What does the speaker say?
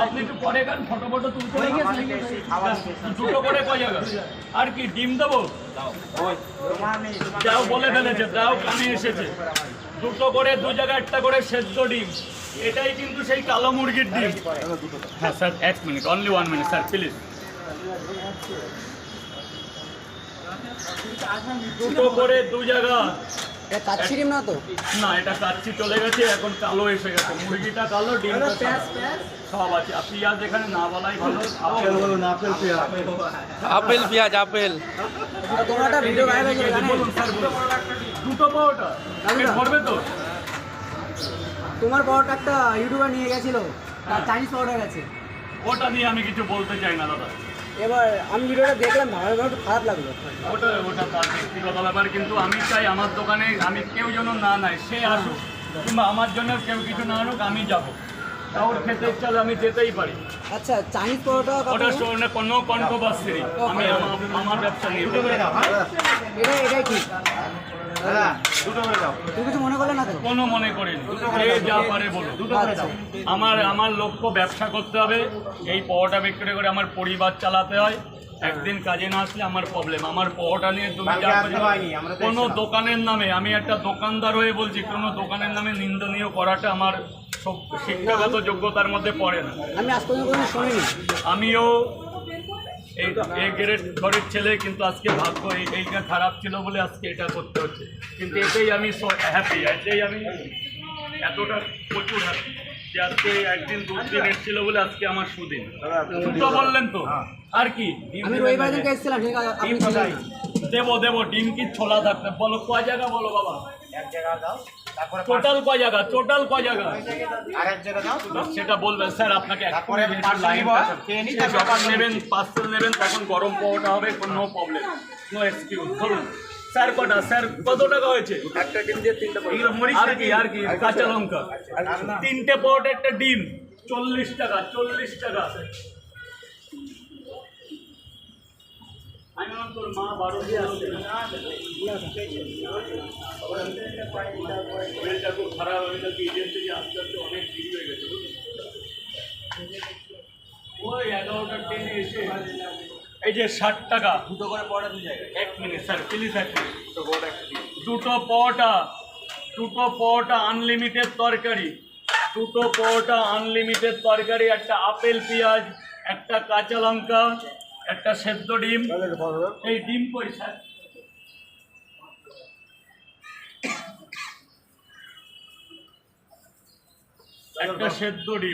আপনি একটু পরে গান ফটো ফটো তুলতে দুটো করে কয় জায়গা আর কি ডিম দেবো যাও বলে ফেলেছে যাও কানে এসেছে দুটো করে দু জায়গায় একটা করে সেদ্ধ ডিম এটাই কিন্তু সেই কালো মুরগির ডিম হ্যাঁ স্যার এক minute only 1 minute sir please দুটো করে দু জায়গা কাচ্চি ডিম না তো? না এটা কাচ্চি চলে গেছে এখন কালো এসে গেছে মুরগিটা কালো ডিমটা সব আছে পেঁয়াজ এখানে না বলাই ভালো আপেল পেঁয়াজ আপেল তোমার একটা ভিডিও ভাইরাল হয়ে গেছে বলুন স্যার দুটো পাওয়াটা ধরবে তো তোমার পাওয়ারটা একটা ইউটিউবার নিয়ে গেছিল চাইনিজ পাউডার গেছে ওটা নিয়ে আমি কিছু বলতে চাই না দাদা এবার আমি ভিডিওটা দেখলাম ভালো একটু খারাপ লাগলো ওটা তার ব্যক্তিগত ব্যাপার কিন্তু আমি চাই আমার দোকানে আমি কেউ যেন না নেয় সে আসুক কিংবা আমার জন্য কেউ কিছু না আনুক আমি যাবো ওর খেতে ইচ্ছা আমি যেতেই পারি আচ্ছা চাইনিজ পাউডার ওটা শোনে কোনো কন্ট্রোভার্সি আমি আমার ব্যবসা নিয়ে এটাই ঠিক তুমি কিছু মনে করলে না তো? কোনো মনে করিনি যে যা পারে বলুন আমার লক্ষ্য ব্যবসা করতে হবে এই পরোটা বিক্রি করে আমার পরিবার চালাতে হয় একদিন কাজে না আসলে আমার প্রবলেম আমার পরোটা নিয়ে তুমি যা কোনো দোকানের নামে আমি একটা দোকানদার হয়ে বলছি কোনো দোকানের নামে নিন্দনীয় করাটা আমার শিক্ষাগত যোগ্যতার মধ্যে পড়ে না আমি আজ পর্যন্ত শুনিনি আমিও এই গ্রেড ঘরের ছেলে কিন্তু আজকে ভাগ্য এইটা খারাপ ছিল বলে আজকে এটা করতে হচ্ছে কিন্তু এতেই আমি হ্যাপি এতেই আমি এতটা প্রচুর হ্যাপি যে আজকে একদিন দুদিন এসেছিল বলে আজকে আমার সুদিন দুটো বললেন তো আর কি আমি রবিবার দিন এসেছিলাম ঠিক আছে দেবো ডিম কি ছোলা থাকতে বলো কয় জায়গা বলো বাবা এক জায়গা দাও টোটাল কয় জায়গা সেটা বলবেন স্যার আপনাকে যখন নেবেন পার্সেল নেবেন তখন গরম পাওয়াটা হবে কোনো প্রবলেম নো এক্সকিউজ ধরুন স্যার কটা স্যার কত টাকা হয়েছে একটা ডিম দিয়ে তিনটে আর কি কাঁচা লঙ্কা তিনটে পাওয়াটা একটা ডিম 40 টাকা আমি তোর মা 12 দিয়ে আসছে খুব খারাপ হয়ে গেছে এজেন্ট থেকে আস্তে আস্তে অনেক দেরি হয়ে গেছে ওই 11টা ট্রেনে এসে এই যে 60 টাকা দুটো করে পড়া দু জায়গায় 1 মিনিট স্যার প্লিজ 1 মিনিট দুটো পরোটা আনলিমিটেড তরকারি একটা আপেল পেঁয়াজ একটা কাঁচা লঙ্কা একটা সেদ্ধ ডিম এই ডিম কই স্যার একটা সেদ্ধ ডিম